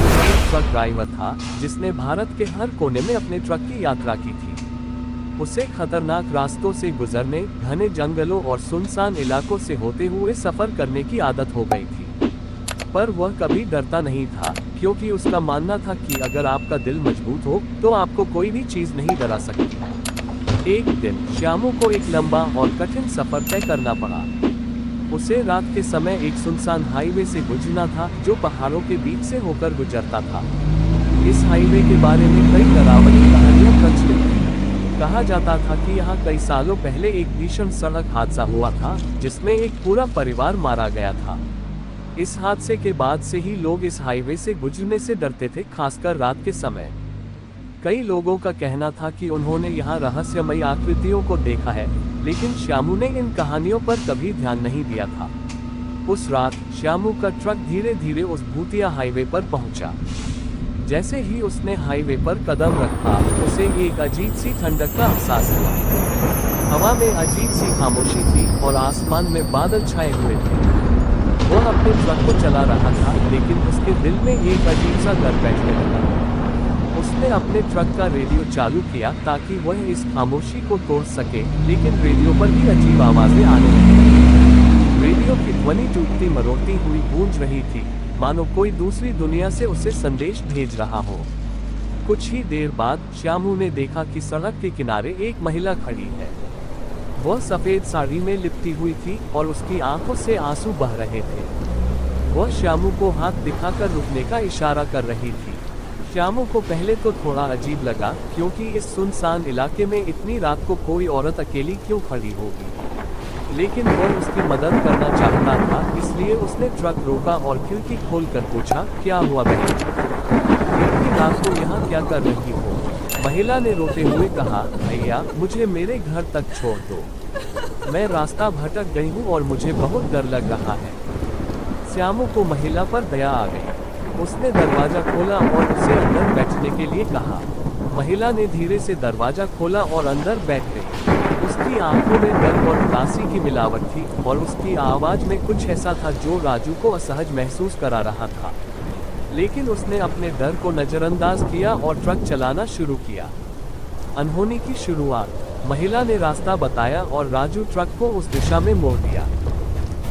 अनुभवी truck driver था जिसने भारत के हर कोने में अपने ट्रक की यात्रा की थी। उसे खतरनाक रास्तों से गुजरने, घने जंगलों और सुनसान इलाकों से होते हुए सफर करने की आदत हो गई थी। पर वह कभी डरता नहीं था, क्योंकि उसका मानना था कि अगर आपका दिल मजबूत हो तो आपको कोई भी चीज नहीं डरा सकती। एक दिन श्यामू को एक लंबा और कठिन सफर तय करना पड़ा। उसे रात के समय एक सुनसान हाईवे से गुजरना था जो पहाड़ों के बीच से होकर गुजरता था। इस हाईवे के बारे में कई डरावनी कहानियां प्रचलित थीं। कहा जाता था कि यहाँ कई सालों पहले एक भीषण सड़क हादसा हुआ था जिसमें एक पूरा परिवार मारा गया था। इस हादसे के बाद से ही लोग इस हाईवे से गुजरने से डरते थे, खासकर रात के समय। कई लोगों का कहना था कि उन्होंने यहाँ रहस्यमयी आकृतियों को देखा है, लेकिन श्यामू ने इन कहानियों पर कभी ध्यान नहीं दिया था। उस रात श्यामू का ट्रक धीरे धीरे उस भूतिया हाईवे पर पहुंचा। जैसे ही उसने हाईवे पर कदम रखा, उसे एक अजीब सी ठंडक का एहसास हुआ। हवा में अजीब सी खामोशी थी और आसमान में बादल छाए हुए थे। वह अपने ट्रक को चला रहा था, लेकिन उसके दिल में एक अजीब सा डर बैठने लगा। उसने अपने ट्रक का रेडियो चालू किया ताकि वह इस खामोशी को तोड़ सके, लेकिन रेडियो पर भी अजीब आवाजें आने लगी। रेडियो की ध्वनि टूटती मरोड़ती हुई गूंज रही थी, मानो कोई दूसरी दुनिया से उसे संदेश भेज रहा हो। कुछ ही देर बाद श्यामू ने देखा कि सड़क के किनारे एक महिला खड़ी है। वह सफेद साड़ी में लिपटी हुई थी और उसकी आंखों से आंसू बह रहे थे। वह श्यामू को हाथ दिखाकर रुकने का इशारा कर रही थी। श्यामू को पहले तो थोड़ा अजीब लगा, क्योंकि इस सुनसान इलाके में इतनी रात को कोई औरत अकेली क्यों खड़ी होगी। लेकिन वह उसकी मदद करना चाहता था, इसलिए उसने ट्रक रोका और खिड़की खोलकर पूछा, क्या हुआ बहन? इतनी रात को यहाँ क्या कर रही हो? महिला ने रोते हुए कहा, भैया मुझे मेरे घर तक छोड़ दो। मैं रास्ता भटक गई हूँ और मुझे बहुत डर लग रहा है। श्यामू को महिला पर दया आ गई। उसने दरवाजा खोला और उसे अंदर बैठने के लिए कहा। महिला ने धीरे से दरवाजा खोला और अंदर बैठ गई। उसकी आंखों में डर और उदासी की मिलावट थी और उसकी आवाज में कुछ ऐसा था जो राजू को असहज महसूस करा रहा था। लेकिन उसने अपने डर को नजरअंदाज किया और ट्रक चलाना शुरू किया। अनहोनी की शुरुआत। महिला ने रास्ता बताया और राजू ट्रक को उस दिशा में मोड़ दिया।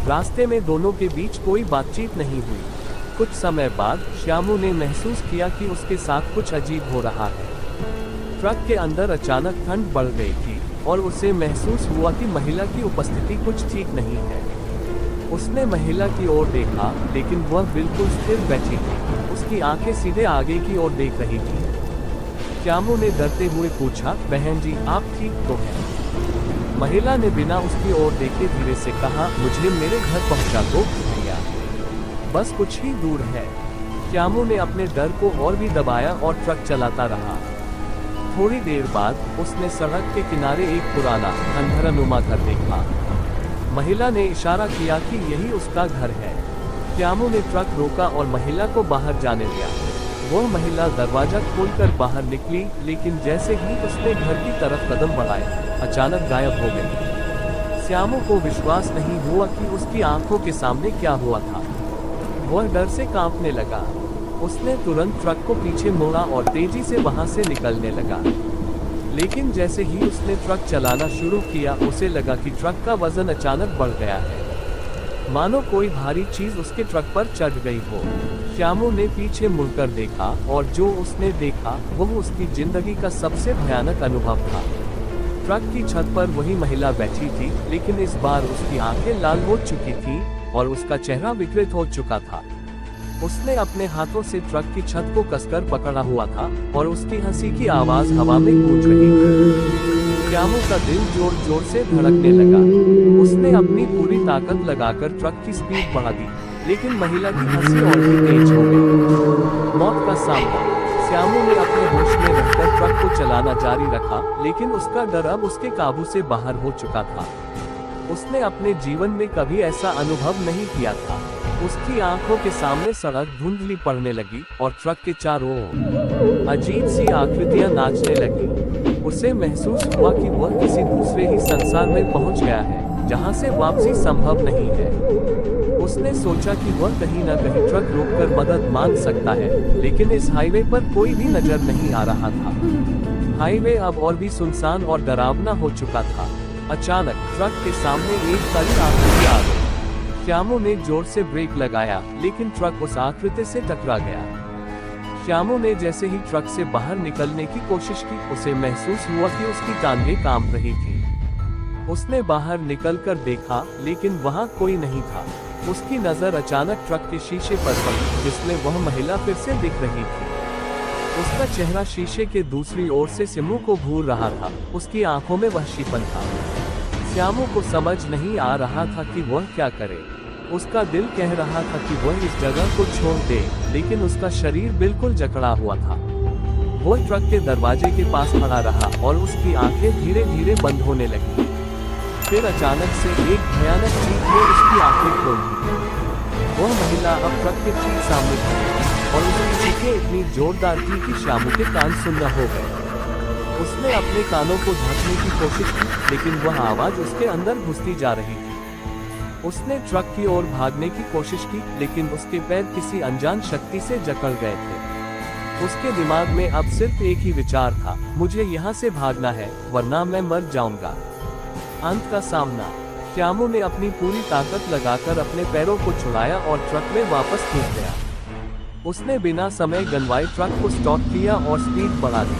रास्ते में दोनों के बीच कोई बातचीत नहीं हुई। कुछ समय बाद श्यामू ने महसूस किया कि उसके साथ कुछ अजीब हो रहा है। ट्रक के अंदर अचानक ठंड बढ़ गई थी और उसे महसूस हुआ कि महिला की उपस्थिति कुछ ठीक नहीं है। उसने महिला की ओर देखा, लेकिन वह बिल्कुल स्थिर बैठी थी। उसकी आंखें सीधे आगे की ओर देख रही थी। श्यामू ने डरते हुए पूछा, बहन जी आप ठीक तो हैं? महिला ने बिना उसकी ओर देखे धीरे से कहा, मुझे मेरे घर पहुंचा दो भैया, बस कुछ ही दूर है। श्यामू ने अपने डर को और भी दबाया और ट्रक चलाता रहा। थोड़ी देर बाद उसने सड़क के किनारे एक पुराना खंडहरनुमा घर देखा। महिला ने इशारा किया कि यही उसका घर है। श्यामू ने ट्रक रोका और महिला को बाहर जाने दिया। वह महिला दरवाजा खोलकर बाहर निकली, लेकिन जैसे ही उसने घर की तरफ कदम बढ़ाए, अचानक गायब हो गई। श्यामू को विश्वास नहीं हुआ कि उसकी आंखों के सामने क्या हुआ था। वह डर से कांपने लगा। उसने तुरंत ट्रक को पीछे मोड़ा और तेजी से वहां से निकलने लगा। लेकिन जैसे ही उसने ट्रक चलाना शुरू किया, उसे लगा कि ट्रक का वजन अचानक बढ़ गया है, मानो कोई भारी चीज उसके ट्रक पर चढ़ गई हो। श्यामू ने पीछे मुड़कर देखा और जो उसने देखा वह उसकी जिंदगी का सबसे भयानक अनुभव था। ट्रक की छत पर वही महिला बैठी थी, लेकिन इस बार उसकी आंखें लाल हो चुकी थीं और उसका चेहरा विकृत हो चुका था। उसने अपने हाथों से ट्रक की छत को कसकर पकड़ा हुआ था और उसकी हंसी की आवाज हवा में गूंज रही थी। श्यामू का दिल जोर जोर से धड़कने लगा। उसने अपनी पूरी ताकत लगाकर ट्रक की स्पीड बढ़ा दी, लेकिन महिला की हंसी और भी तेज हो गई। मौत का सामना। श्यामू ने अपने होश में रहकर ट्रक को चलाना जारी रखा, लेकिन उसका डर अब उसके काबू से बाहर हो चुका था। उसने अपने जीवन में कभी ऐसा अनुभव नहीं किया था। उसकी आंखों के सामने सड़क धुंधली पड़ने लगी और ट्रक के चारों ओर अजीब सी आकृतियां नाचने लगी। उसे महसूस हुआ कि वह किसी दूसरे ही संसार में पहुंच गया है, जहां से वापसी संभव नहीं है। उसने सोचा कि वह कहीं न कहीं ट्रक रोककर मदद मांग सकता है, लेकिन इस हाईवे पर कोई भी नजर नहीं आ रहा था। हाईवे अब और भी सुनसान और डरावना हो चुका था। अचानक ट्रक के सामने एक बड़ी आकृति आ गई। श्यामू ने जोर से ब्रेक लगाया, लेकिन ट्रक उस आकृति से टकरा गया। श्यामू ने जैसे ही ट्रक से बाहर निकलने की कोशिश की, उसे महसूस हुआ कि उसकी टांगें कांप रही थी। उसने बाहर निकलकर देखा, लेकिन वहां कोई नहीं था। उसकी नजर अचानक ट्रक के शीशे पर पड़ी, जिसमें वह महिला फिर से दिख रही थी। उसका चेहरा शीशे के दूसरी ओर से श्यामू को घूर रहा था। उसकी आंखों में वहशीपन था। श्यामू को समझ नहीं आ रहा था कि वह क्या करे। उसका दिल कह रहा था कि वह इस जगह को छोड़ दे, लेकिन उसका शरीर बिल्कुल जकड़ा हुआ था। वह ट्रक के दरवाजे के पास खड़ा रहा और उसकी आंखें धीरे धीरे बंद होने लगीं। फिर अचानक से एक भयानक चीख ने उसकी आंखें खोल दी। वह महिला अब ट्रक के ठीक सामने खड़ी और उसकी चीखें इतनी जोरदार थी कि श्यामू के कान सुन्न हो गए। उसने अपने कानों को ढकने की कोशिश की, लेकिन वह आवाज उसके अंदर घुसती जा रही थी। उसने ट्रक की ओर भागने की कोशिश की, लेकिन उसके पैर किसी अनजान शक्ति से जकड़ गए थे। उसके दिमाग में अब सिर्फ एक ही विचार था, मुझे यहाँ से भागना है, वरना मैं मर जाऊंगा। अंत का सामना। श्यामू ने अपनी पूरी ताकत लगाकर अपने पैरों को छुड़ाया और ट्रक में वापस घुस गया। उसने बिना समय गंवाए ट्रक को स्टॉप किया और स्पीड बढ़ा दी,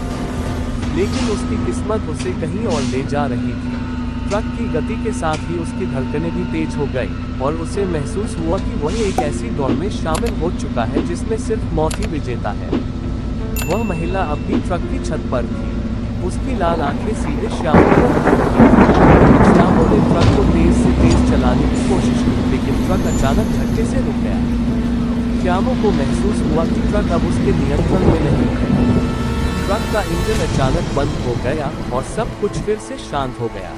लेकिन उसकी किस्मत उसे कहीं और ले जा रही थी। ट्रक की गति के साथ ही उसकी धड़कनें भी तेज हो गई और उसे महसूस हुआ कि वह एक ऐसी दौड़ में शामिल हो चुका है जिसमें सिर्फ मौत ही विजेता है। वह महिला अब भी ट्रक की छत पर थी। उसकी लाल आंखें सीधे श्यामू ने ट्रक को तेज से तेज चलाने की कोशिश की, लेकिन ट्रक अचानक झटके से रुक गया। श्यामू को महसूस हुआ कि ट्रक अब उसके नियंत्रण में नहीं है। ट्रक का इंजन अचानक बंद हो गया और सब कुछ फिर से शांत हो गया।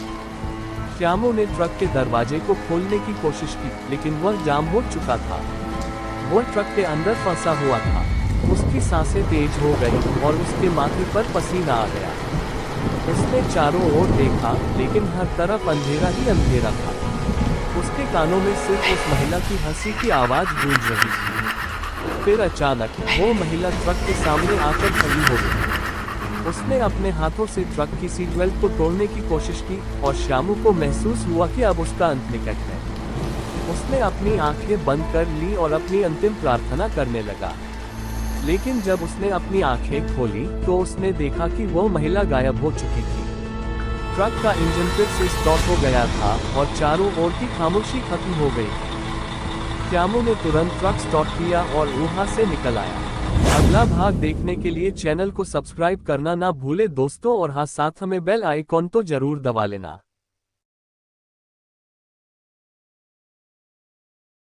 श्यामू ने ट्रक के दरवाजे को खोलने की कोशिश की, लेकिन वह जाम हो चुका था। वह ट्रक के अंदर फंसा हुआ था। उसकी सांसें तेज हो गई और उसके माथे पर पसीना आ गया। उसने चारों ओर देखा, लेकिन हर तरफ अंधेरा ही अंधेरा था। उसके कानों में सिर्फ उस महिला की हंसी की आवाज गूंज रही थी। फिर अचानक वो महिला ट्रक के सामने आकर खड़ी हो गई। उसने अपने हाथों से ट्रक की सीट बेल्ट को तोड़ने की कोशिश की और श्यामू को महसूस हुआ कि अब उसका अंत निकट है। उसने अपनी आंखें बंद कर ली और अपनी अंतिम प्रार्थना करने लगा। लेकिन जब उसने अपनी आंखें खोली तो उसने देखा कि वो महिला गायब हो चुकी थी। ट्रक का इंजन फिर से स्टॉप हो गया था और चारों ओर की खामोशी खत्म हो गई थी। श्यामू ने तुरंत ट्रक स्टॉप किया और वहां से निकल आया। अगला भाग देखने के लिए चैनल को सब्सक्राइब करना ना भूले दोस्तों, और हाँ, साथ में बेल आइकॉन तो जरूर दबा लेना।